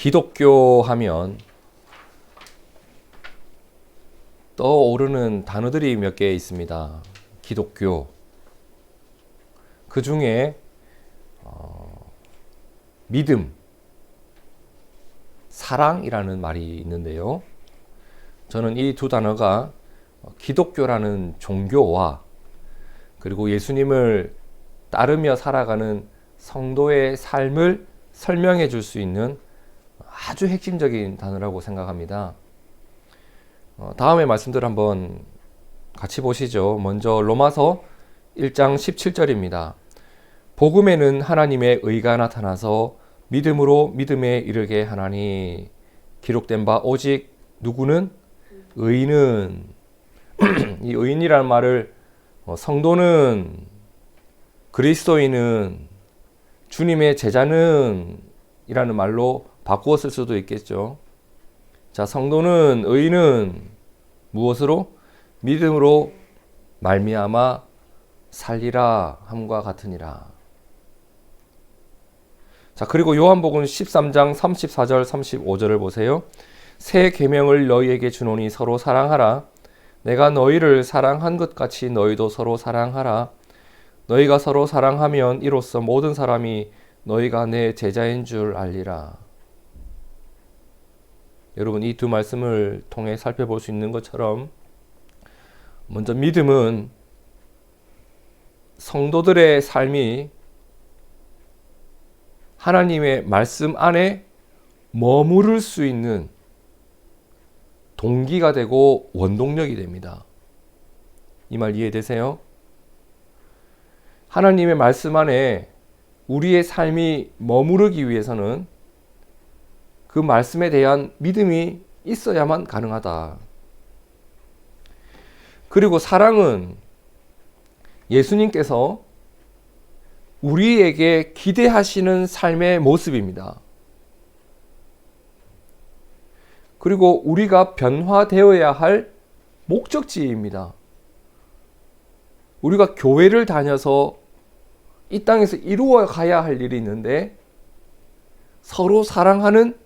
기독교 하면 떠오르는 단어들이 몇 개 있습니다. 기독교. 그 중에 믿음, 사랑이라는 말이 있는데요. 저는 이 두 단어가 기독교라는 종교와 그리고 예수님을 따르며 살아가는 성도의 삶을 설명해 줄 수 있는 아주 핵심적인 단어라고 생각합니다. 다음의 말씀들 한번 같이 보시죠. 먼저 로마서 1장 17절입니다. 복음에는 하나님의 의가 나타나서 믿음으로 믿음에 이르게 하나니 기록된 바 오직 누구는? 의인은. 이 의인이라는 말을 성도는, 그리스도인은, 주님의 제자는 이라는 말로 바꾸어 쓸 수도 있겠죠. 자, 성도는, 의인은 무엇으로? 믿음으로 말미암아 살리라 함과 같으니라. 자, 그리고 요한복음 13장 34절 35절을 보세요. 새 계명을 너희에게 주노니 서로 사랑하라. 내가 너희를 사랑한 것 같이 너희도 서로 사랑하라. 너희가 서로 사랑하면 이로써 모든 사람이 너희가 내 제자인 줄 알리라. 여러분, 이 두 말씀을 통해 살펴볼 수 있는 것처럼 먼저 믿음은 성도들의 삶이 하나님의 말씀 안에 머무를 수 있는 동기가 되고 원동력이 됩니다. 이 말 이해되세요? 하나님의 말씀 안에 우리의 삶이 머무르기 위해서는 그 말씀에 대한 믿음이 있어야만 가능하다. 그리고 사랑은 예수님께서 우리에게 기대하시는 삶의 모습입니다. 그리고 우리가 변화되어야 할 목적지입니다. 우리가 교회를 다녀서 이 땅에서 이루어 가야 할 일이 있는데 서로 사랑하는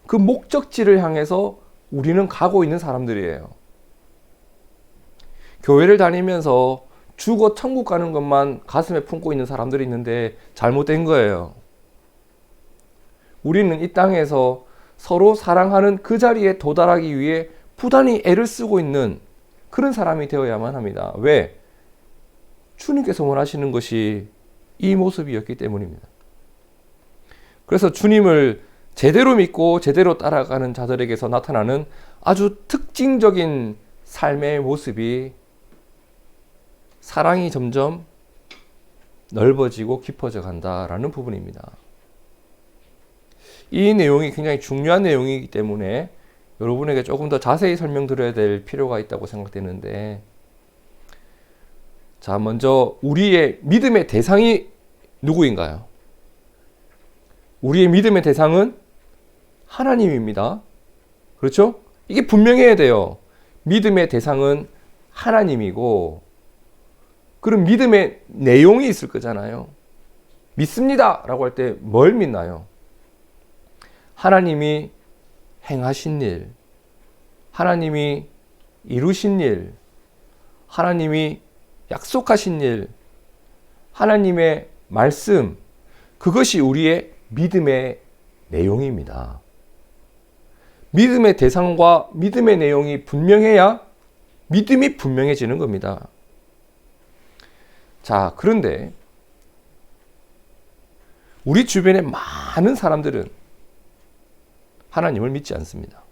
그 목적지를 향해서 우리는 가고 있는 사람들이에요. 교회를 다니면서 죽어 천국 가는 것만 가슴에 품고 있는 사람들이 있는데 잘못된 거예요. 우리는 이 땅에서 서로 사랑하는 그 자리에 도달하기 위해 부단히 애를 쓰고 있는 그런 사람이 되어야만 합니다. 왜? 주님께서 원하시는 것이 이 모습이었기 때문입니다. 그래서 주님을 제대로 믿고 제대로 따라가는 자들에게서 나타나는 아주 특징적인 삶의 모습이 사랑이 점점 넓어지고 깊어져 간다라는 부분입니다. 이 내용이 굉장히 중요한 내용이기 때문에 여러분에게 조금 더 자세히 설명드려야 될 필요가 있다고 생각되는데, 자, 먼저 우리의 믿음의 대상이 누구인가요? 우리의 믿음의 대상은 하나님입니다. 그렇죠? 이게 분명해야 돼요. 믿음의 대상은 하나님이고, 그럼 믿음의 내용이 있을 거잖아요. 믿습니다 라고 할 때 뭘 믿나요? 하나님이 행하신 일, 하나님이 이루신 일, 하나님이 약속하신 일, 하나님의 말씀, 그것이 우리의 믿음의 내용입니다. 믿음의 대상과 믿음의 내용이 분명해야 믿음이 분명해지는 겁니다. 자, 그런데 우리 주변의 많은 사람들은 하나님을 믿지 않습니다.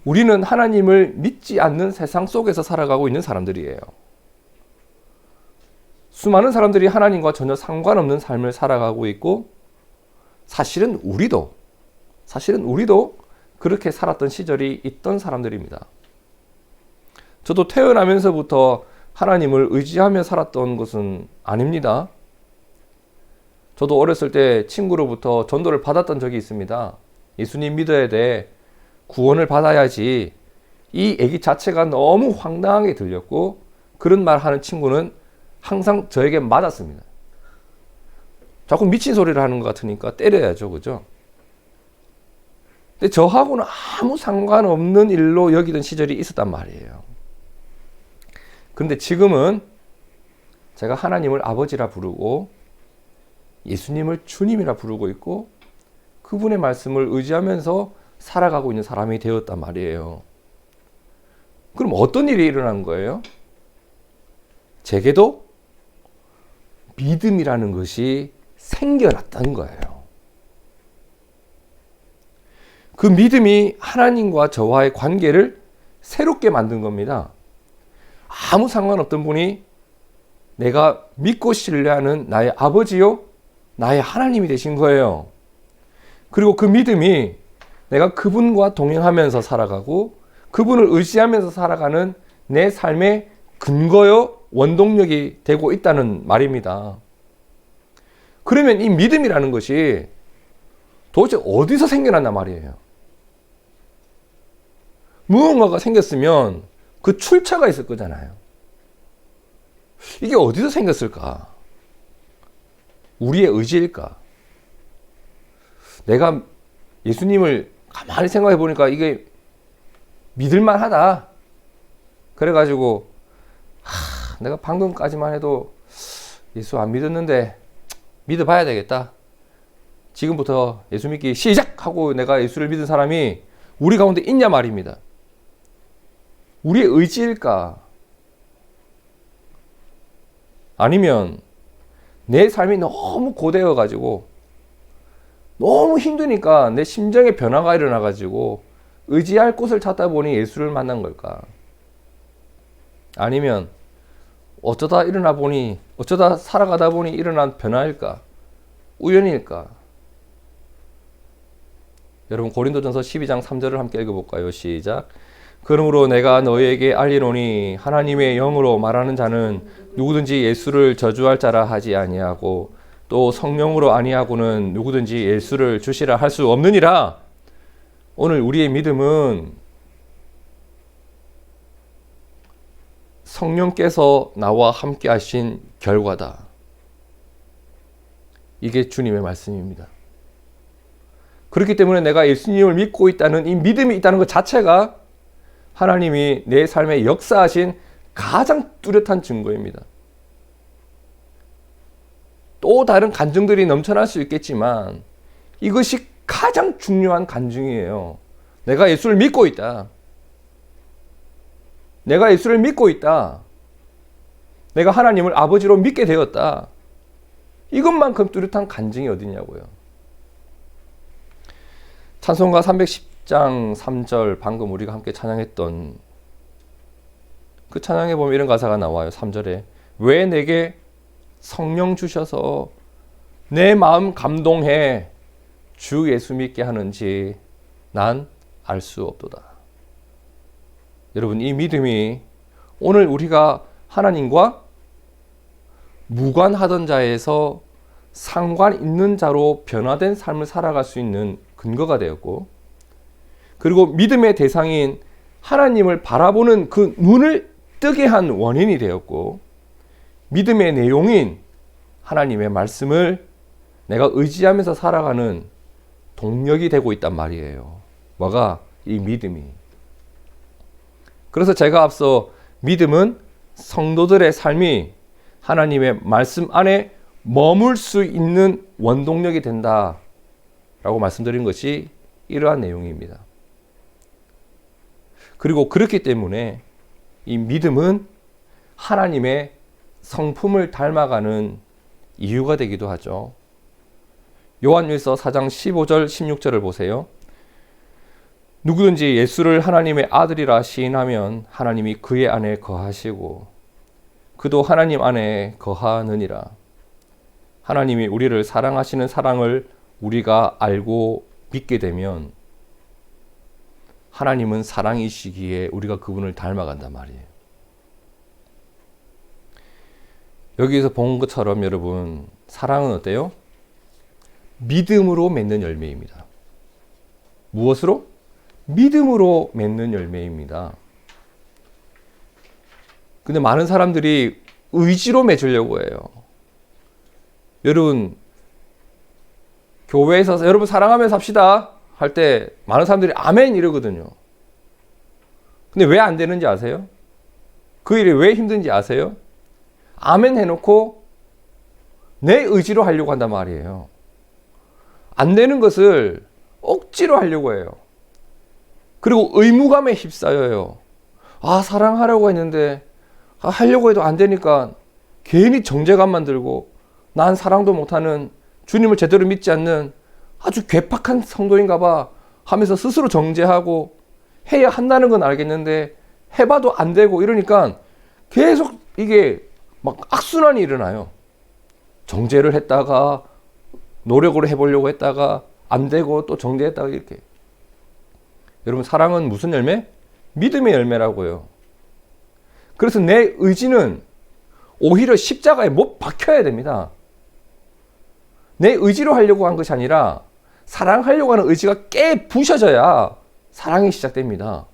우리는 하나님을 믿지 않는 세상 속에서 살아가고 있는 사람들이에요. 수많은 사람들이 하나님과 전혀 상관없는 삶을 살아가고 있고, 사실은 우리도 그렇게 살았던 시절이 있던 사람들입니다. 저도 태어나면서부터 하나님을 의지하며 살았던 것은 아닙니다. 저도 어렸을 때 친구로부터 전도를 받았던 적이 있습니다. 예수님 믿어야 돼, 구원을 받아야지. 이 얘기 자체가 너무 황당하게 들렸고, 그런 말 하는 친구는 항상 저에게 맞았습니다. 자꾸 미친 소리를 하는 것 같으니까 때려야죠, 그죠? 근데 저하고는 아무 상관없는 일로 여기던 시절이 있었단 말이에요. 그런데 지금은 제가 하나님을 아버지라 부르고 예수님을 주님이라 부르고 있고 그분의 말씀을 의지하면서 살아가고 있는 사람이 되었단 말이에요. 그럼 어떤 일이 일어난 거예요? 제게도 믿음이라는 것이 생겨났다는 거예요. 그 믿음이 하나님과 저와의 관계를 새롭게 만든 겁니다. 아무 상관없던 분이 내가 믿고 신뢰하는 나의 아버지요, 나의 하나님이 되신 거예요. 그리고 그 믿음이 내가 그분과 동행하면서 살아가고 그분을 의지하면서 살아가는 내 삶의 근거요, 원동력이 되고 있다는 말입니다. 그러면 이 믿음이라는 것이 도대체 어디서 생겨났단 말이에요? 무언가가 생겼으면 그 출처가 있을 거잖아요. 이게 어디서 생겼을까? 우리의 의지일까? 내가 예수님을 가만히 생각해 보니까 이게 믿을만 하다. 그래가지고 내가 방금까지만 해도 예수 안 믿었는데 믿어봐야 되겠다. 지금부터 예수 믿기 시작하고 내가 예수를 믿은 사람이 우리 가운데 있냐 말입니다. 우리의 의지일까? 아니면 내 삶이 너무 고되어가지고 너무 힘드니까 내 심정에 변화가 일어나가지고 의지할 곳을 찾다 보니 예수를 만난 걸까? 아니면 어쩌다 살아가다 보니 일어난 변화일까? 우연일까? 여러분 고린도전서 12장 3절을 함께 읽어볼까요? 시작. 그러므로 내가 너희에게 알리노니 하나님의 영으로 말하는 자는 누구든지 예수를 저주할 자라 하지 아니하고 또 성령으로 아니하고는 누구든지 예수를 주시라 할 수 없느니라. 오늘 우리의 믿음은 성령께서 나와 함께 하신 결과다. 이게 주님의 말씀입니다. 그렇기 때문에 내가 예수님을 믿고 있다는 이 믿음이 있다는 것 자체가 하나님이 내 삶에 역사하신 가장 뚜렷한 증거입니다. 또 다른 간증들이 넘쳐날 수 있겠지만 이것이 가장 중요한 간증이에요. 내가 예수를 믿고 있다. 내가 예수를 믿고 있다. 내가 하나님을 아버지로 믿게 되었다. 이것만큼 뚜렷한 간증이 어디냐고요. 찬송가 310장 3절 방금 우리가 함께 찬양했던 그 찬양에 보면 이런 가사가 나와요. 3절에 왜 내게 성령 주셔서 내 마음 감동해 주 예수 믿게 하는지 난 알 수 없도다. 여러분 이 믿음이 오늘 우리가 하나님과 무관하던 자에서 상관 있는 자로 변화된 삶을 살아갈 수 있는 근거가 되었고 그리고 믿음의 대상인 하나님을 바라보는 그 눈을 뜨게 한 원인이 되었고 믿음의 내용인 하나님의 말씀을 내가 의지하면서 살아가는 동력이 되고 있단 말이에요. 뭐가? 이 믿음이. 그래서 제가 앞서 믿음은 성도들의 삶이 하나님의 말씀 안에 머물 수 있는 원동력이 된다 라고 말씀드린 것이 이러한 내용입니다. 그리고 그렇기 때문에 이 믿음은 하나님의 성품을 닮아가는 이유가 되기도 하죠. 요한일서 4장 15절 16절을 보세요. 누구든지 예수를 하나님의 아들이라 시인하면 하나님이 그의 안에 거하시고 그도 하나님 안에 거하느니라. 하나님이 우리를 사랑하시는 사랑을 우리가 알고 믿게 되면 하나님은 사랑이시기에 우리가 그분을 닮아간단 말이에요. 여기서 본 것처럼 여러분 사랑은 어때요? 믿음으로 맺는 열매입니다. 무엇으로? 믿음으로 맺는 열매입니다. 근데 많은 사람들이 의지로 맺으려고 해요. 여러분 교회에서 여러분 사랑하면서 삽시다 할 때 많은 사람들이 아멘 이러거든요. 근데 왜 안 되는지 아세요? 그 일이 왜 힘든지 아세요? 아멘 해놓고 내 의지로 하려고 한단 말이에요. 안 되는 것을 억지로 하려고 해요. 그리고 의무감에 휩싸여요. 아, 사랑하려고 했는데 하려고 해도 안 되니까 괜히 정죄감만 들고 난 사랑도 못하는, 주님을 제대로 믿지 않는 아주 괴팍한 성도인가 봐 하면서 스스로 정죄하고, 해야 한다는 건 알겠는데 해봐도 안 되고 이러니까 계속 이게 막 악순환이 일어나요. 정죄를 했다가 노력으로 해보려고 했다가 안 되고 또 정죄했다가 이렇게. 여러분, 사랑은 무슨 열매? 믿음의 열매라고요. 그래서 내 의지는 오히려 십자가에 못 박혀야 됩니다. 내 의지로 하려고 한 것이 아니라 사랑하려고 하는 의지가 깨 부셔져야 사랑이 시작됩니다.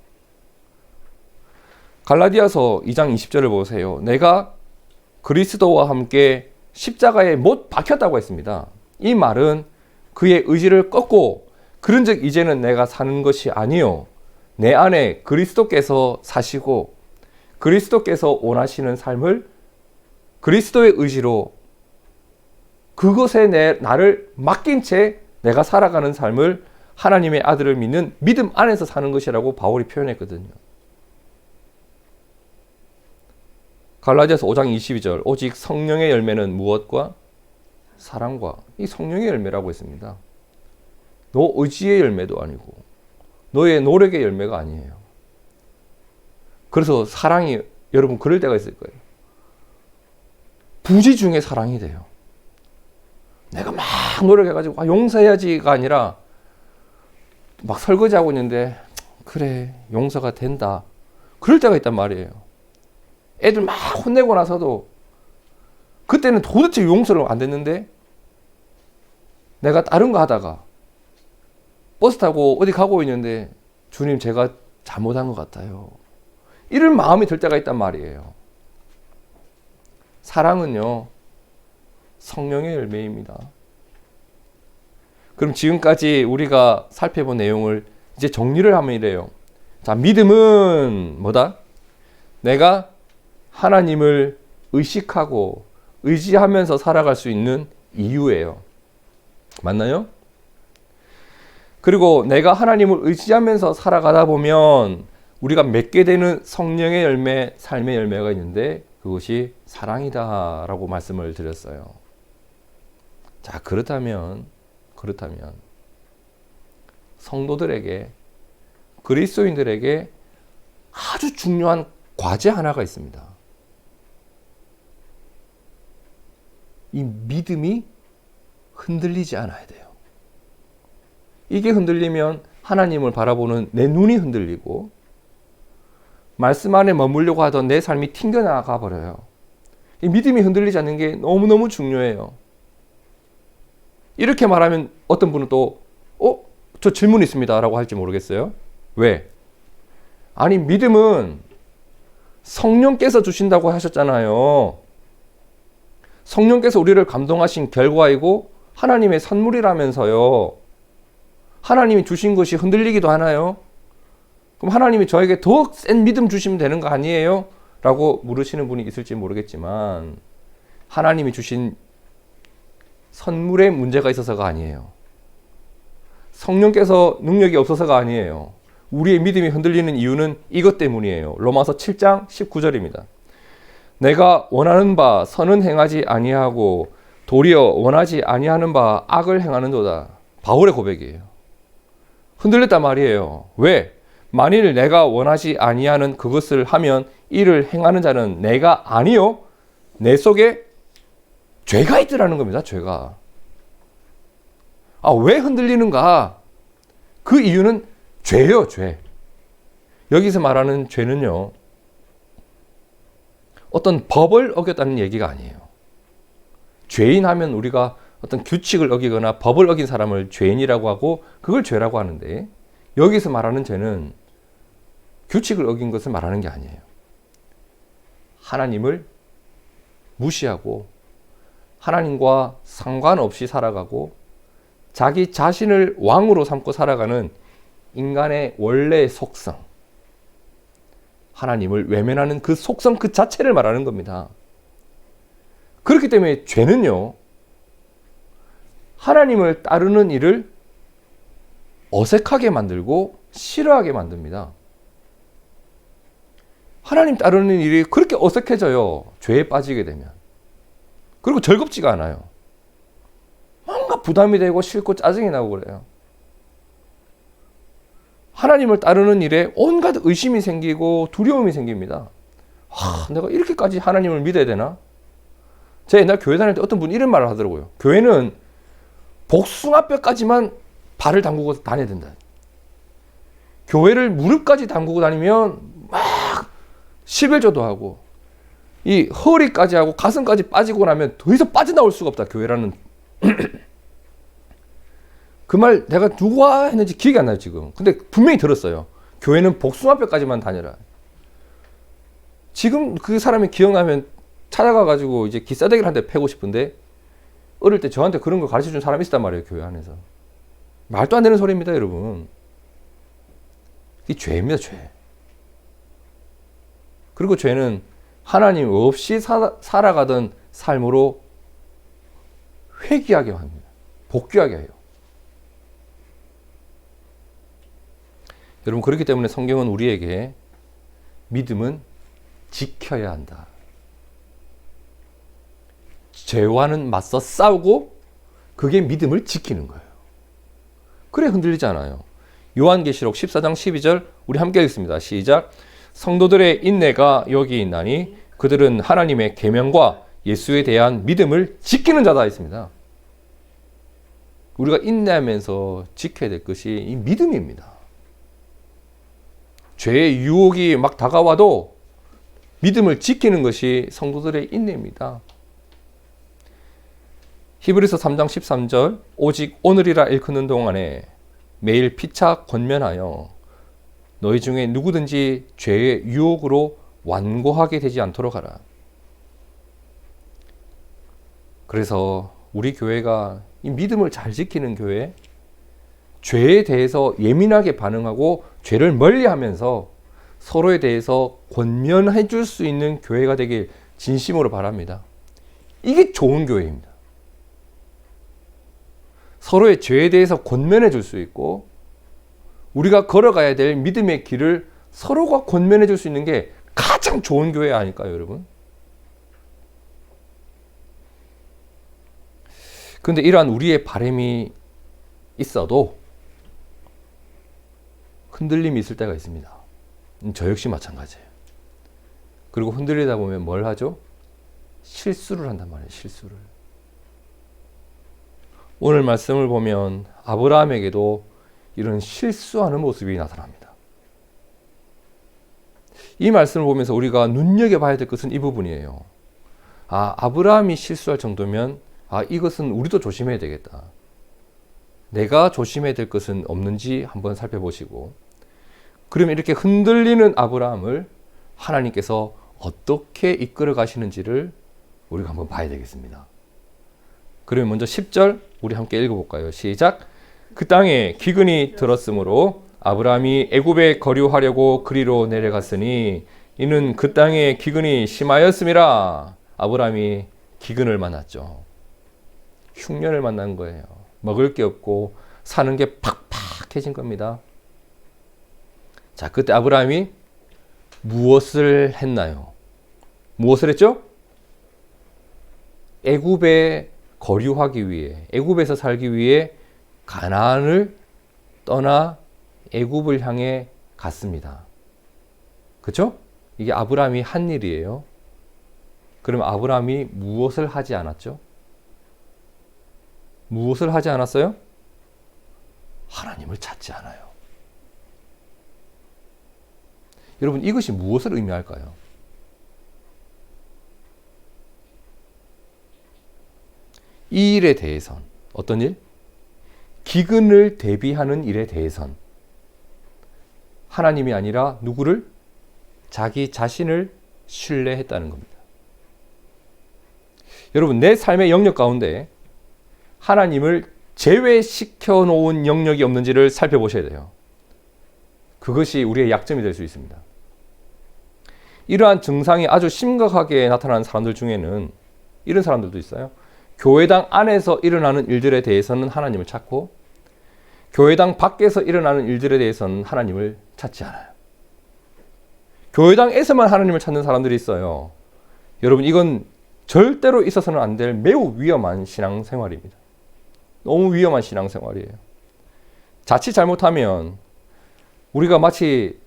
갈라디아서 2장 20절을 보세요. 내가 그리스도와 함께 십자가에 못 박혔다고 했습니다. 이 말은 그의 의지를 꺾고 그런즉 이제는 내가 사는 것이 아니요 내 안에 그리스도께서 사시고 그리스도께서 원하시는 삶을 그리스도의 의지로 그것에 나를 맡긴 채 내가 살아가는 삶을 하나님의 아들을 믿는 믿음 안에서 사는 것이라고 바울이 표현했거든요. 갈라디아서 5장 22절 오직 성령의 열매는 무엇과? 사랑과. 이 성령의 열매라고 했습니다. 너 의지의 열매도 아니고 너의 노력의 열매가 아니에요. 그래서 사랑이, 여러분 그럴 때가 있을 거예요. 부지 중에 사랑이 돼요. 내가 막 노력해가지고 용서해야지가 아니라 막 설거지하고 있는데 그래 용서가 된다. 그럴 때가 있단 말이에요. 애들 막 혼내고 나서도 그때는 도대체 용서를 안 됐는데 내가 다른 거 하다가 버스 타고 어디 가고 있는데 주님 제가 잘못한 것 같아요. 이런 마음이 들 때가 있단 말이에요. 사랑은요 성령의 열매입니다. 그럼 지금까지 우리가 살펴본 내용을 이제 정리를 하면 이래요. 자, 믿음은 뭐다? 내가 하나님을 의식하고 의지하면서 살아갈 수 있는 이유예요. 맞나요? 그리고 내가 하나님을 의지하면서 살아가다 보면 우리가 맺게 되는 성령의 열매, 삶의 열매가 있는데 그것이 사랑이다라고 말씀을 드렸어요. 자, 그렇다면 성도들에게, 그리스도인들에게 아주 중요한 과제 하나가 있습니다. 이 믿음이 흔들리지 않아야 돼요. 이게 흔들리면 하나님을 바라보는 내 눈이 흔들리고 말씀 안에 머물려고 하던 내 삶이 튕겨나가 버려요. 이 믿음이 흔들리지 않는 게 너무너무 중요해요. 이렇게 말하면 어떤 분은 또 저 질문 있습니다 라고 할지 모르겠어요. 왜? 아니, 믿음은 성령께서 주신다고 하셨잖아요. 성령께서 우리를 감동하신 결과이고 하나님의 선물이라면서요. 하나님이 주신 것이 흔들리기도 하나요? 그럼 하나님이 저에게 더 센 믿음 주시면 되는 거 아니에요? 라고 물으시는 분이 있을지 모르겠지만 하나님이 주신 선물에 문제가 있어서가 아니에요. 성령께서 능력이 없어서가 아니에요. 우리의 믿음이 흔들리는 이유는 이것 때문이에요. 로마서 7장 19절입니다. 내가 원하는 바 선은 행하지 아니하고 도리어 원하지 아니하는 바 악을 행하는도다. 바울의 고백이에요. 흔들렸단 말이에요. 왜? 만일 내가 원하지 아니하는 그것을 하면 이를 행하는 자는 내가 아니요 내 속에 죄가 있더라는 겁니다. 죄가. 왜 흔들리는가? 그 이유는 죄요, 죄. 여기서 말하는 죄는요, 어떤 법을 어겼다는 얘기가 아니에요. 죄인 하면 우리가 어떤 규칙을 어기거나 법을 어긴 사람을 죄인이라고 하고 그걸 죄라고 하는데 여기서 말하는 죄는 규칙을 어긴 것을 말하는 게 아니에요. 하나님을 무시하고 하나님과 상관없이 살아가고 자기 자신을 왕으로 삼고 살아가는 인간의 원래의 속성, 하나님을 외면하는 그 속성 그 자체를 말하는 겁니다. 그렇기 때문에 죄는요, 하나님을 따르는 일을 어색하게 만들고 싫어하게 만듭니다. 하나님 따르는 일이 그렇게 어색해져요. 죄에 빠지게 되면. 그리고 즐겁지가 않아요. 뭔가 부담이 되고 싫고 짜증이 나고 그래요. 하나님을 따르는 일에 온갖 의심이 생기고 두려움이 생깁니다. 내가 이렇게까지 하나님을 믿어야 되나? 제가 옛날 교회 다닐 때 어떤 분이 이런 말을 하더라고요. 교회는 복숭아뼈까지만 발을 담그고 다녀야 된다. 교회를 무릎까지 담그고 다니면 막 11조도 하고 이 허리까지 하고 가슴까지 빠지고 나면 더 이상 빠져나올 수가 없다. 교회라는 그 말 내가 누가 했는지 기억이 안 나요 지금. 근데 분명히 들었어요. 교회는 복숭아뼈까지만 다녀라. 지금 그 사람이 기억나면 찾아가가지고 이제 기싸대기를 한 대 패고 싶은데, 어릴 때 저한테 그런 걸 가르쳐준 사람이 있단 말이에요. 교회 안에서. 말도 안 되는 소리입니다 여러분. 이 죄입니다 죄. 그리고 죄는 하나님 없이 살아가던 삶으로 회귀하게 합니다. 복귀하게 해요. 여러분, 그렇기 때문에 성경은 우리에게 믿음은 지켜야 한다. 죄와는 맞서 싸우고 그게 믿음을 지키는 거예요. 그래 흔들리지 않아요. 요한계시록 14장 12절 우리 함께 읽습니다. 시작. 성도들의 인내가 여기 있나니 그들은 하나님의 계명과 예수에 대한 믿음을 지키는 자다 했습니다. 우리가 인내하면서 지켜야 될 것이 이 믿음입니다. 죄의 유혹이 막 다가와도 믿음을 지키는 것이 성도들의 인내입니다. 히브리서 3장 13절 오직 오늘이라 일컫는 동안에 매일 피차 권면하여 너희 중에 누구든지 죄의 유혹으로 완고하게 되지 않도록 하라. 그래서 우리 교회가 이 믿음을 잘 지키는 교회, 죄에 대해서 예민하게 반응하고 죄를 멀리하면서 서로에 대해서 권면해 줄 수 있는 교회가 되길 진심으로 바랍니다. 이게 좋은 교회입니다. 서로의 죄에 대해서 권면해 줄 수 있고 우리가 걸어가야 될 믿음의 길을 서로가 권면해 줄 수 있는 게 가장 좋은 교회 아닐까요, 여러분? 그런데 이러한 우리의 바람이 있어도 흔들림이 있을 때가 있습니다. 저 역시 마찬가지예요. 그리고 흔들리다 보면 뭘 하죠? 실수를 한단 말이에요. 실수를. 오늘 말씀을 보면 아브라함에게도 이런 실수하는 모습이 나타납니다. 이 말씀을 보면서 우리가 눈여겨봐야 될 것은 이 부분이에요. 아브라함이 실수할 정도면 이것은 우리도 조심해야 되겠다. 내가 조심해야 될 것은 없는지 한번 살펴보시고, 그러면 이렇게 흔들리는 아브라함을 하나님께서 어떻게 이끌어 가시는지를 우리가 한번 봐야 되겠습니다. 그러면 먼저 10절 우리 함께 읽어볼까요? 시작. 그 땅에 기근이 들었으므로 아브라함이 애굽에 거류하려고 그리로 내려갔으니 이는 그 땅에 기근이 심하였음이라. 아브라함이 기근을 만났죠. 흉년을 만난 거예요. 먹을 게 없고 사는 게 팍팍해진 겁니다. 자, 그때 아브라함이 무엇을 했나요? 무엇을 했죠? 애굽에 거류하기 위해, 애굽에서 살기 위해 가나안을 떠나 애굽을 향해 갔습니다. 그렇죠? 이게 아브라함이 한 일이에요. 그럼 아브라함이 무엇을 하지 않았죠? 무엇을 하지 않았어요? 하나님을 찾지 않아요. 여러분, 이것이 무엇을 의미할까요? 이 일에 대해선, 어떤 일? 기근을 대비하는 일에 대해선 하나님이 아니라 누구를? 자기 자신을 신뢰했다는 겁니다. 여러분, 내 삶의 영역 가운데 하나님을 제외시켜 놓은 영역이 없는지를 살펴보셔야 돼요. 그것이 우리의 약점이 될 수 있습니다. 이러한 증상이 아주 심각하게 나타나는 사람들 중에는 이런 사람들도 있어요. 교회당 안에서 일어나는 일들에 대해서는 하나님을 찾고 교회당 밖에서 일어나는 일들에 대해서는 하나님을 찾지 않아요. 교회당에서만 하나님을 찾는 사람들이 있어요. 여러분, 이건 절대로 있어서는 안 될 매우 위험한 신앙생활입니다. 너무 위험한 신앙생활이에요. 자칫 잘못하면 우리가 마치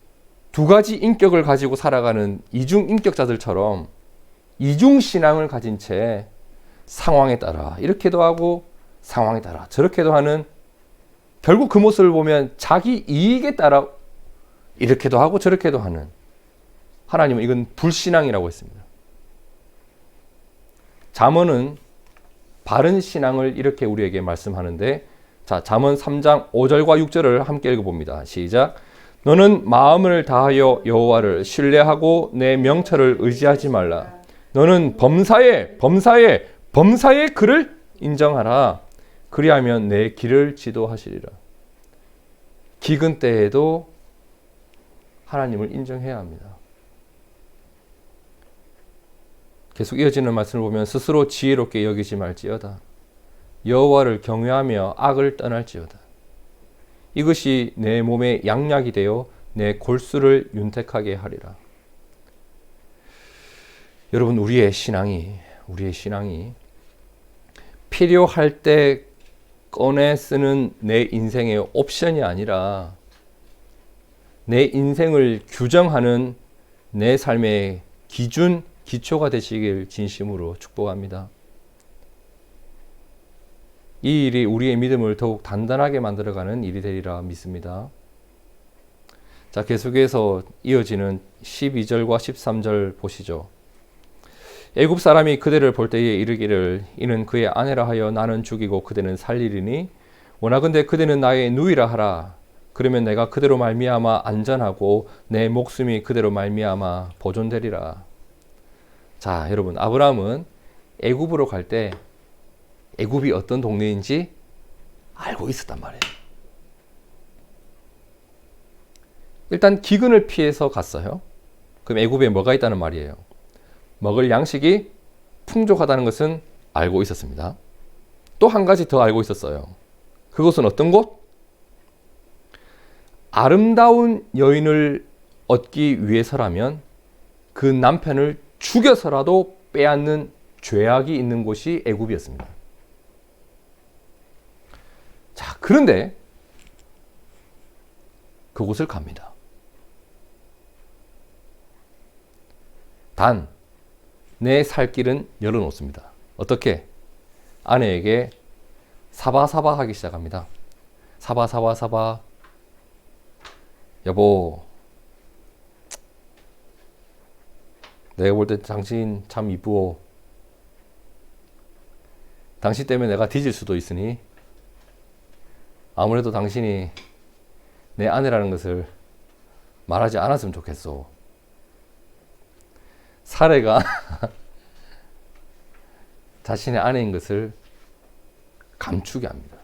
두 가지 인격을 가지고 살아가는 이중 인격자들처럼 이중 신앙을 가진 채 상황에 따라 이렇게도 하고 상황에 따라 저렇게도 하는, 결국 그 모습을 보면 자기 이익에 따라 이렇게도 하고 저렇게도 하는, 하나님은 이건 불신앙이라고 했습니다. 잠언은 바른 신앙을 이렇게 우리에게 말씀하는데, 자, 잠언 3장 5절과 6절을 함께 읽어봅니다. 시작. 너는 마음을 다하여 여호와를 신뢰하고 내 명철을 의지하지 말라. 너는 범사에 그를 인정하라. 그리하면 내 길을 지도하시리라. 기근 때에도 하나님을 인정해야 합니다. 계속 이어지는 말씀을 보면 스스로 지혜롭게 여기지 말지어다. 여호와를 경외하며 악을 떠날지어다. 이것이 내 몸에 양약이 되어 내 골수를 윤택하게 하리라. 여러분, 우리의 신앙이 필요할 때 꺼내 쓰는 내 인생의 옵션이 아니라 내 인생을 규정하는 내 삶의 기준, 기초가 되시길 진심으로 축복합니다. 이 일이 우리의 믿음을 더욱 단단하게 만들어가는 일이 되리라 믿습니다. 자, 계속해서 이어지는 12절과 13절 보시죠. 애굽 사람이 그대를 볼 때에 이르기를 이는 그의 아내라 하여 나는 죽이고 그대는 살리리니 원하건대 그대는 나의 누이라 하라. 그러면 내가 그대로 말미암아 안전하고 내 목숨이 그대로 말미암아 보존되리라. 자, 여러분, 아브라함은 애굽으로 갈 때 애굽이 어떤 동네인지 알고 있었단 말이에요. 일단 기근을 피해서 갔어요. 그럼 애굽에 뭐가 있다는 말이에요? 먹을 양식이 풍족하다는 것은 알고 있었습니다. 또 한 가지 더 알고 있었어요. 그것은 어떤 곳? 아름다운 여인을 얻기 위해서라면 그 남편을 죽여서라도 빼앗는 죄악이 있는 곳이 애굽이었습니다. 자, 그런데 그곳을 갑니다. 단, 내 살 길은 열어놓습니다. 어떻게? 아내에게 사바사바 하기 시작합니다. 사바. 여보, 내가 볼 때 당신 참 이쁘오. 당신 때문에 내가 뒤질 수도 있으니 아무래도 당신이 내 아내라는 것을 말하지 않았으면 좋겠소. 사례가 자신의 아내인 것을 감추게 합니다.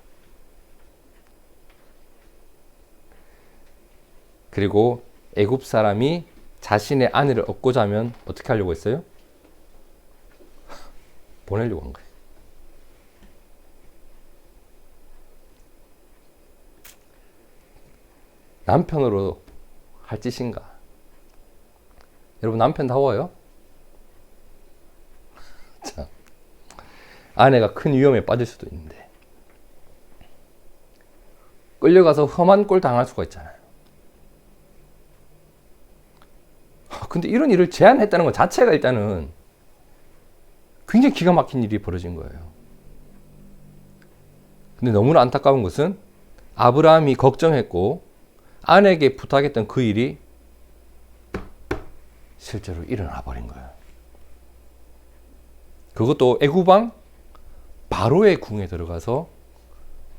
그리고 애굽 사람이 자신의 아내를 얻고자 하면 어떻게 하려고 했어요? 보내려고 한 거예요. 남편으로 할 짓인가? 여러분, 남편다워요? 자, 아내가 큰 위험에 빠질 수도 있는데 끌려가서 험한 꼴 당할 수가 있잖아요. 근데 이런 일을 제안했다는 것 자체가 일단은 굉장히 기가 막힌 일이 벌어진 거예요. 근데 너무나 안타까운 것은 아브라함이 걱정했고 아내에게 부탁했던 그 일이 실제로 일어나 버린 거예요. 그것도 애굽 왕 바로의 궁에 들어가서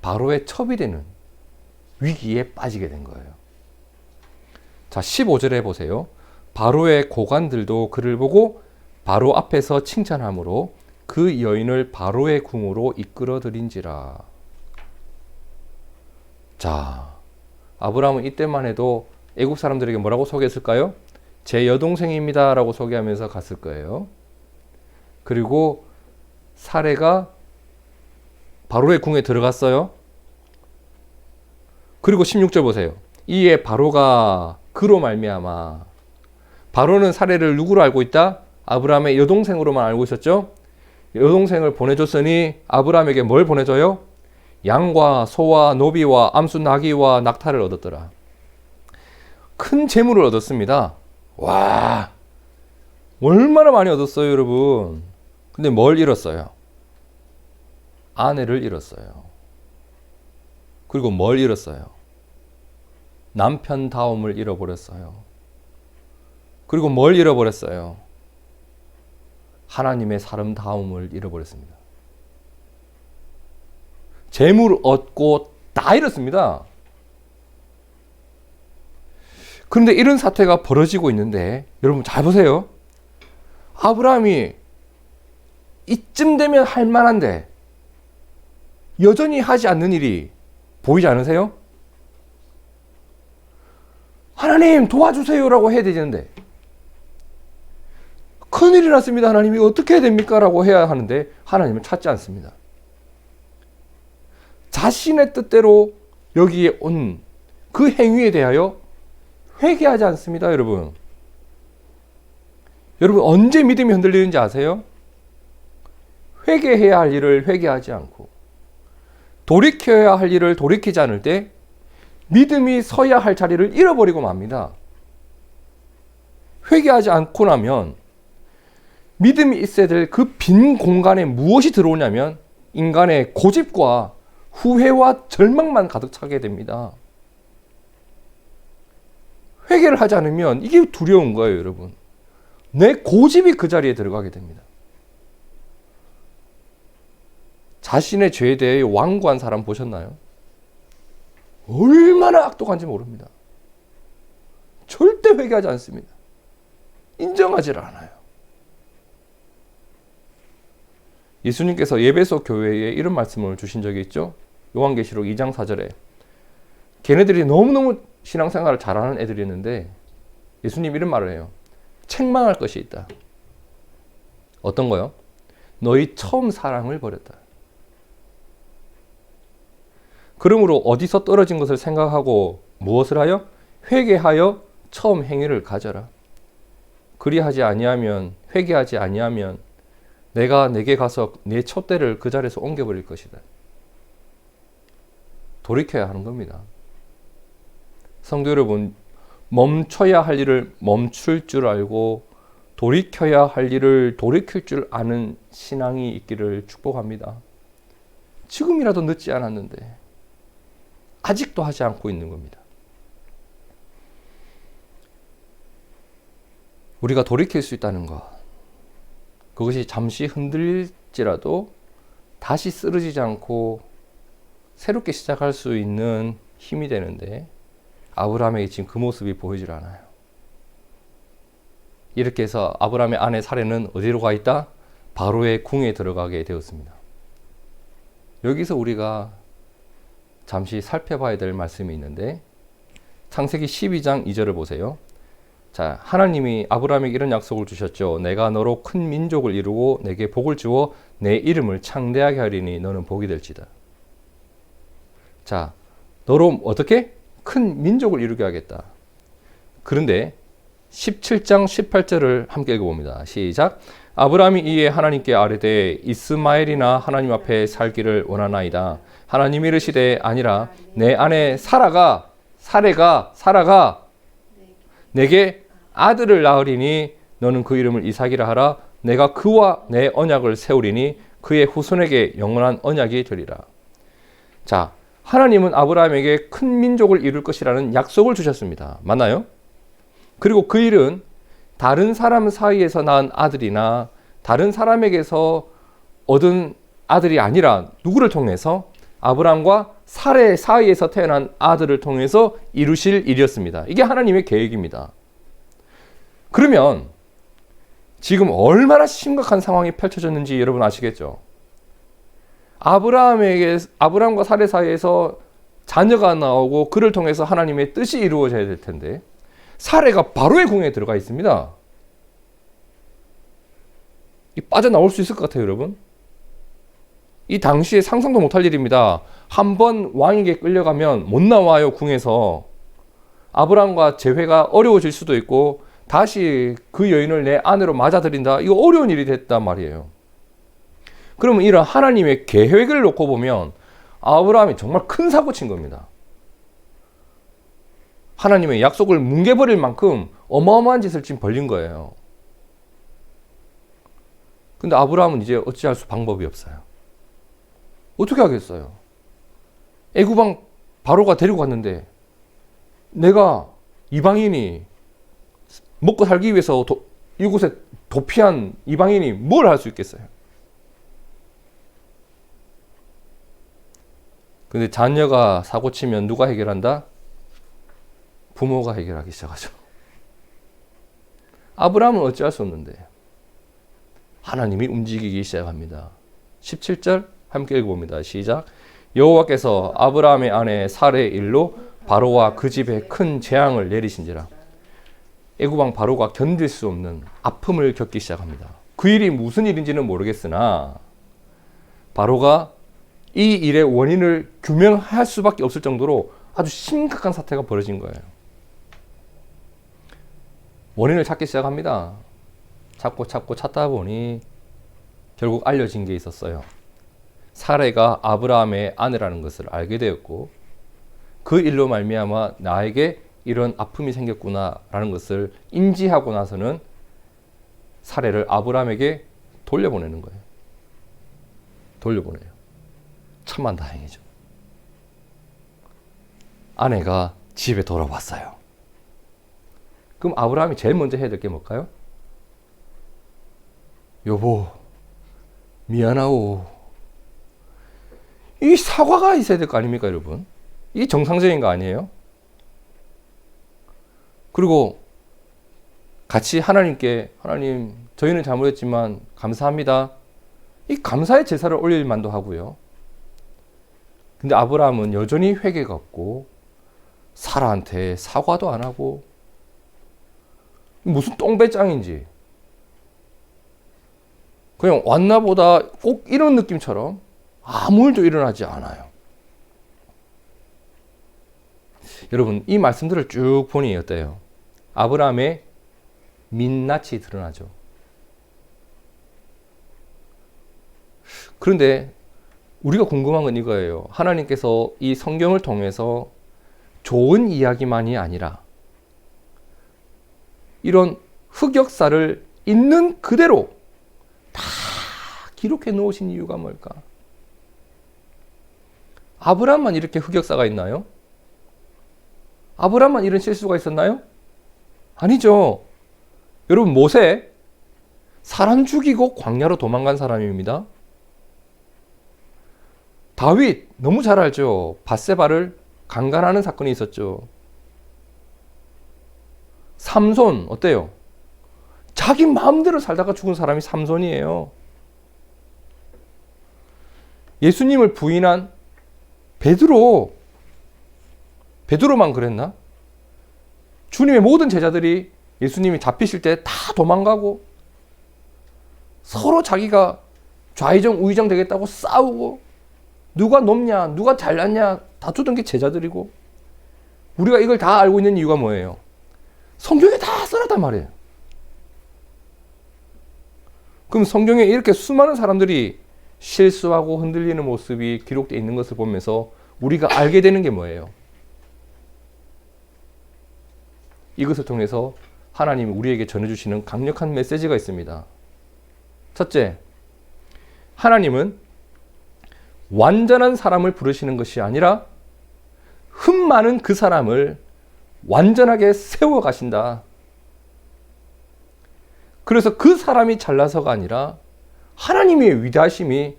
바로의 첩이 되는 위기에 빠지게 된 거예요. 자, 15절에 보세요. 바로의 고관들도 그를 보고 바로 앞에서 칭찬하므로 그 여인을 바로의 궁으로 이끌어 들인지라. 자, 아브라함은 이때만 해도 애국 사람들에게 뭐라고 소개했을까요? 제 여동생입니다 라고 소개하면서 갔을 거예요. 그리고 사레가 바로의 궁에 들어갔어요. 그리고 16절 보세요. 이에 바로가 그로 말미암아, 바로는 사레를 누구로 알고 있다? 아브라함의 여동생으로만 알고 있었죠. 여동생을 보내줬으니 아브라함에게 뭘 보내줘요? 양과 소와 노비와 암수 나귀와 낙타를 얻었더라. 큰 재물을 얻었습니다. 와, 얼마나 많이 얻었어요, 여러분. 근데 뭘 잃었어요? 아내를 잃었어요. 그리고 뭘 잃었어요? 남편다움을 잃어버렸어요. 그리고 뭘 잃어버렸어요? 하나님의 사람다움을 잃어버렸습니다. 재물 얻고 다 잃었습니다. 그런데 이런 사태가 벌어지고 있는데 여러분 잘 보세요. 아브라함이 이쯤 되면 할 만한데 여전히 하지 않는 일이 보이지 않으세요? 하나님 도와주세요라고 해야 되는데, 큰일이 났습니다 하나님이 어떻게 해야 됩니까? 라고 해야 하는데 하나님은 찾지 않습니다. 자신의 뜻대로 여기에 온 그 행위에 대하여 회개하지 않습니다. 여러분 언제 믿음이 흔들리는지 아세요? 회개해야 할 일을 회개하지 않고 돌이켜야 할 일을 돌이키지 않을 때 믿음이 서야 할 자리를 잃어버리고 맙니다. 회개하지 않고 나면 믿음이 있어야 될 그 빈 공간에 무엇이 들어오냐면 인간의 고집과 후회와 절망만 가득 차게 됩니다. 회개를 하지 않으면 이게 두려운 거예요, 여러분. 내 고집이 그 자리에 들어가게 됩니다. 자신의 죄에 대해 완고한 사람 보셨나요? 얼마나 악독한지 모릅니다. 절대 회개하지 않습니다. 인정하지 않아요. 예수님께서 예배소 교회에 이런 말씀을 주신 적이 있죠. 요한계시록 2장 4절에 걔네들이 너무너무 신앙생활을 잘하는 애들이었는데 예수님 이런 말을 해요. 책망할 것이 있다. 어떤 거요? 너희 처음 사랑을 버렸다. 그러므로 어디서 떨어진 것을 생각하고 무엇을 하여? 회개하여 처음 행위를 가져라. 그리하지 아니하면, 회개하지 아니하면 내가 내게 가서 내 촛대를 그 자리에서 옮겨버릴 것이다. 돌이켜야 하는 겁니다. 성도 여러분, 멈춰야 할 일을 멈출 줄 알고 돌이켜야 할 일을 돌이킬 줄 아는 신앙이 있기를 축복합니다. 지금이라도 늦지 않았는데 아직도 하지 않고 있는 겁니다. 우리가 돌이킬 수 있다는 것, 그것이 잠시 흔들릴지라도 다시 쓰러지지 않고 새롭게 시작할 수 있는 힘이 되는데 아브라함에게 지금 그 모습이 보이질 않아요. 이렇게 해서 아브라함의 아내 사레는 어디로 가 있다? 바로의 궁에 들어가게 되었습니다. 여기서 우리가 잠시 살펴봐야 될 말씀이 있는데 창세기 12장 2절을 보세요. 자, 하나님이 아브라함에게 이런 약속을 주셨죠. 내가 너로 큰 민족을 이루고 내게 복을 주어 내 이름을 창대하게 하리니 너는 복이 될지다. 자, 너로 어떻게? 큰 민족을 이루게 하겠다. 그런데 17장 18절을 함께 읽어봅니다. 시작. 아브라함이 이에 하나님께 아뢰되 이스마엘이나 하나님 앞에 살기를 원하나이다. 하나님이 이르시되 아니라 내 아내 사라가 내게 아들을 낳으리니 너는 그 이름을 이삭이라 하라. 내가 그와 내 언약을 세우리니 그의 후손에게 영원한 언약이 되리라. 자, 하나님은 아브라함에게 큰 민족을 이룰 것이라는 약속을 주셨습니다. 맞나요? 그리고 그 일은 다른 사람 사이에서 낳은 아들이나 다른 사람에게서 얻은 아들이 아니라 누구를 통해서? 아브라함과 사레 사이에서 태어난 아들을 통해서 이루실 일이었습니다. 이게 하나님의 계획입니다. 그러면 지금 얼마나 심각한 상황이 펼쳐졌는지 여러분 아시겠죠? 아브라함과 사레 사이에서 자녀가 나오고 그를 통해서 하나님의 뜻이 이루어져야 될 텐데 사레가 바로의 궁에 들어가 있습니다. 빠져나올 수 있을 것 같아요, 여러분. 이 당시에 상상도 못할 일입니다. 한번 왕에게 끌려가면 못 나와요, 궁에서. 아브라함과 재회가 어려워질 수도 있고 다시 그 여인을 내 아내로 맞아들인다. 이거 어려운 일이 됐단 말이에요. 그러면 이런 하나님의 계획을 놓고 보면 아브라함이 정말 큰 사고 친 겁니다. 하나님의 약속을 뭉개버릴 만큼 어마어마한 짓을 지금 벌린 거예요. 근데 아브라함은 이제 어찌할 수 방법이 없어요. 어떻게 하겠어요? 애굽왕 바로가 데리고 갔는데 내가 이방인이 먹고 살기 위해서 이곳에 도피한 이방인이 뭘 할 수 있겠어요? 근데 자녀가 사고치면 누가 해결한다? 부모가 해결하기 시작하죠. 아브라함은 어찌할 수 없는데 하나님이 움직이기 시작합니다. 17절 함께 읽어봅니다. 시작. 여호와께서 아브라함의 아내 사레의 일로 바로와 그 집에 큰 재앙을 내리신지라. 애굽왕 바로가 견딜 수 없는 아픔을 겪기 시작합니다. 그 일이 무슨 일인지는 모르겠으나 바로가 이 일의 원인을 규명할 수밖에 없을 정도로 아주 심각한 사태가 벌어진 거예요. 원인을 찾기 시작합니다. 찾고 찾다 보니 결국 알려진 게 있었어요. 사레가 아브라함의 아내라는 것을 알게 되었고 그 일로 말미암아 나에게 이런 아픔이 생겼구나라는 것을 인지하고 나서는 사레를 아브라함에게 돌려보내는 거예요. 돌려보내요. 천만 다행이죠. 아내가 집에 돌아왔어요. 그럼 아브라함이 제일 먼저 해야 될 게 뭘까요? 여보, 미안하오. 이 사과가 있어야 될 거 아닙니까, 여러분? 이게 정상적인 거 아니에요? 그리고 같이 하나님께 하나님, 저희는 잘못했지만 감사합니다. 이 감사의 제사를 올릴 만도 하고요. 근데 아브라함은 여전히 회개가 없고 사라한테 사과도 안 하고 무슨 똥배짱인지 그냥 왔나보다 꼭 이런 느낌처럼 아무 일도 일어나지 않아요. 여러분 이 말씀들을 쭉 보니 어때요? 아브라함의 민낯이 드러나죠. 그런데 우리가 궁금한 건 이거예요. 하나님께서 이 성경을 통해서 좋은 이야기만이 아니라 이런 흑역사를 있는 그대로 다 기록해 놓으신 이유가 뭘까? 아브라함만 이렇게 흑역사가 있나요? 아브라함만 이런 실수가 있었나요? 아니죠. 여러분 모세 사람 죽이고 광야로 도망간 사람입니다. 다윗 너무 잘 알죠. 밧세바를 강간하는 사건이 있었죠. 삼손 어때요? 자기 마음대로 살다가 죽은 사람이 삼손이에요. 예수님을 부인한 베드로만 그랬나? 주님의 모든 제자들이 예수님이 잡히실 때 다 도망가고 서로 자기가 좌의정 우의정 되겠다고 싸우고 누가 높냐 누가 잘났냐 다투던 게 제자들이고 우리가 이걸 다 알고 있는 이유가 뭐예요? 성경에 다 써놨단 말이에요. 그럼 성경에 이렇게 수많은 사람들이 실수하고 흔들리는 모습이 기록되어 있는 것을 보면서 우리가 알게 되는 게 뭐예요? 이것을 통해서 하나님이 우리에게 전해주시는 강력한 메시지가 있습니다. 첫째, 하나님은 완전한 사람을 부르시는 것이 아니라 흠 많은 그 사람을 완전하게 세워 가신다. 그래서 그 사람이 잘나서가 아니라 하나님의 위대하심이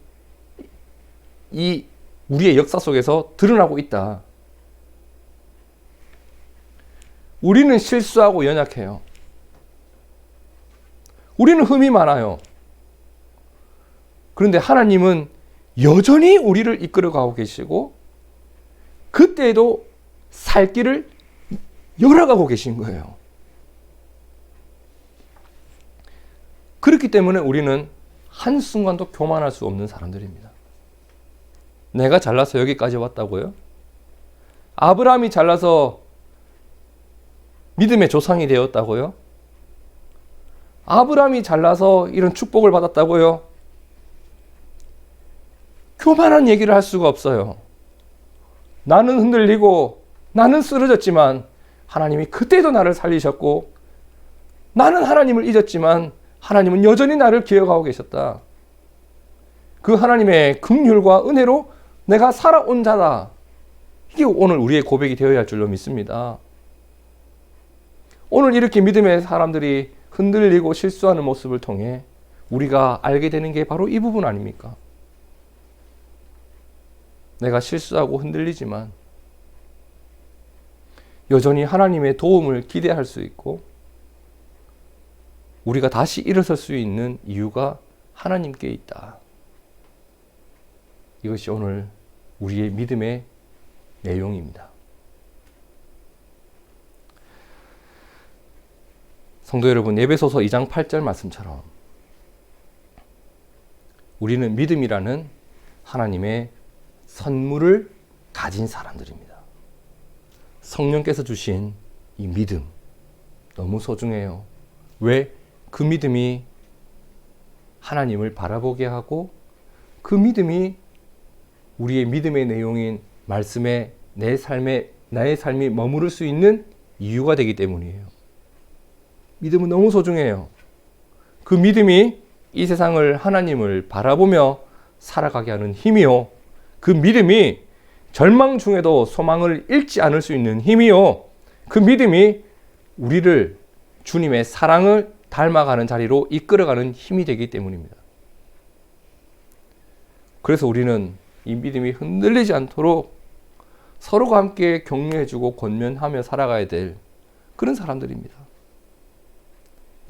이 우리의 역사 속에서 드러나고 있다. 우리는 실수하고 연약해요. 우리는 흠이 많아요. 그런데 하나님은 여전히 우리를 이끌어가고 계시고 그때에도 살 길을 열어가고 계신 거예요. 그렇기 때문에 우리는 한순간도 교만할 수 없는 사람들입니다. 내가 잘나서 여기까지 왔다고요? 아브라함이 잘나서 믿음의 조상이 되었다고요? 아브라함이 잘나서 이런 축복을 받았다고요? 교만한 얘기를 할 수가 없어요. 나는 흔들리고 나는 쓰러졌지만 하나님이 그때도 나를 살리셨고, 나는 하나님을 잊었지만 하나님은 여전히 나를 기억하고 계셨다. 그 하나님의 긍휼과 은혜로 내가 살아온 자다. 이게 오늘 우리의 고백이 되어야 할 줄로 믿습니다. 오늘 이렇게 믿음의 사람들이 흔들리고 실수하는 모습을 통해 우리가 알게 되는 게 바로 이 부분 아닙니까? 내가 실수하고 흔들리지만 여전히 하나님의 도움을 기대할 수 있고, 우리가 다시 일어설 수 있는 이유가 하나님께 있다. 이것이 오늘 우리의 믿음의 내용입니다. 성도 여러분, 에베소서 2장 8절 말씀처럼 우리는 믿음이라는 하나님의 선물을 가진 사람들입니다. 성령께서 주신 이 믿음 너무 소중해요. 왜? 그 믿음이 하나님을 바라보게 하고, 그 믿음이 우리의 믿음의 내용인 말씀에 나의 삶이 머무를 수 있는 이유가 되기 때문이에요. 믿음은 너무 소중해요. 그 믿음이 이 세상을 하나님을 바라보며 살아가게 하는 힘이요. 그 믿음이 절망 중에도 소망을 잃지 않을 수 있는 힘이요. 그 믿음이 우리를 주님의 사랑을 닮아가는 자리로 이끌어가는 힘이 되기 때문입니다. 그래서 우리는 이 믿음이 흔들리지 않도록 서로가 함께 격려해주고 권면하며 살아가야 될 그런 사람들입니다.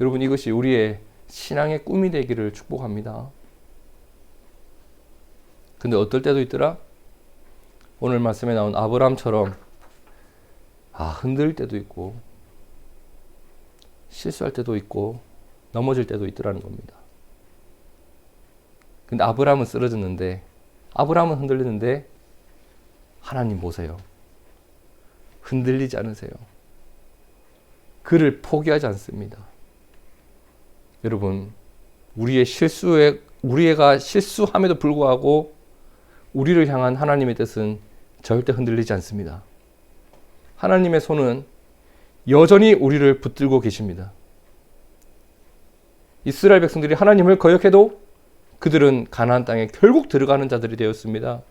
여러분, 이것이 우리의 신앙의 꿈이 되기를 축복합니다. 근데 어떨 때도 있더라? 오늘 말씀에 나온 아브라함처럼 흔들릴 때도 있고 실수할 때도 있고 넘어질 때도 있더라는 겁니다. 근데 아브라함은 쓰러졌는데, 아브라함은 흔들리는데 하나님 보세요. 흔들리지 않으세요. 그를 포기하지 않습니다. 여러분, 우리가 실수함에도 불구하고 우리를 향한 하나님의 뜻은 절대 흔들리지 않습니다. 하나님의 손은 여전히 우리를 붙들고 계십니다. 이스라엘 백성들이 하나님을 거역해도 그들은 가나안 땅에 결국 들어가는 자들이 되었습니다.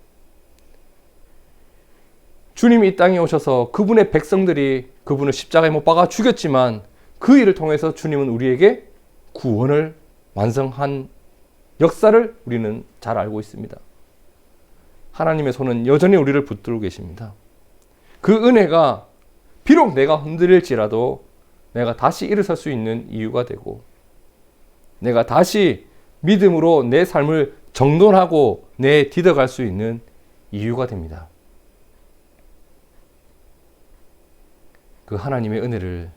주님이 이 땅에 오셔서 그분의 백성들이 그분을 십자가에 못 박아 죽였지만, 그 일을 통해서 주님은 우리에게 구원을 완성한 역사를 우리는 잘 알고 있습니다. 하나님의 손은 여전히 우리를 붙들고 계십니다. 그 은혜가 비록 내가 흔들릴지라도 내가 다시 일어설 수 있는 이유가 되고, 내가 다시 믿음으로 내 삶을 정돈하고 내딛어갈 수 있는 이유가 됩니다. 그 하나님의 은혜를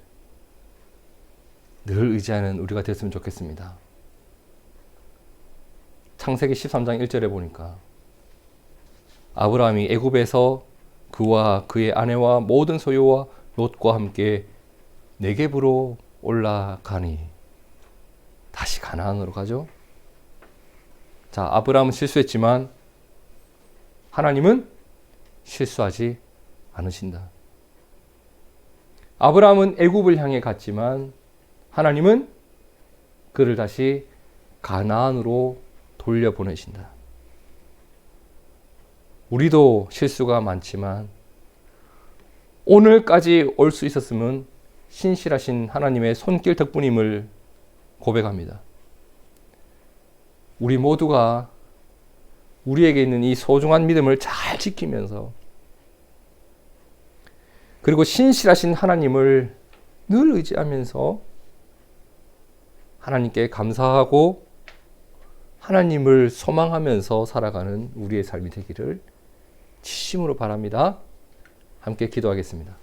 늘 의지하는 우리가 됐으면 좋겠습니다. 창세기 13장 1절에 보니까 아브라함이 애굽에서 그와 그의 아내와 모든 소유와 롯과 함께 네겝으로 올라가니, 다시 가나안으로 가죠. 자, 아브라함은 실수했지만 하나님은 실수하지 않으신다. 아브라함은 애굽을 향해 갔지만 하나님은 그를 다시 가나안으로 돌려보내신다. 우리도 실수가 많지만 오늘까지 올 수 있었으면 신실하신 하나님의 손길 덕분임을 고백합니다. 우리 모두가 우리에게 있는 이 소중한 믿음을 잘 지키면서, 그리고 신실하신 하나님을 늘 의지하면서 하나님께 감사하고 하나님을 소망하면서 살아가는 우리의 삶이 되기를 진심으로 바랍니다. 함께 기도하겠습니다.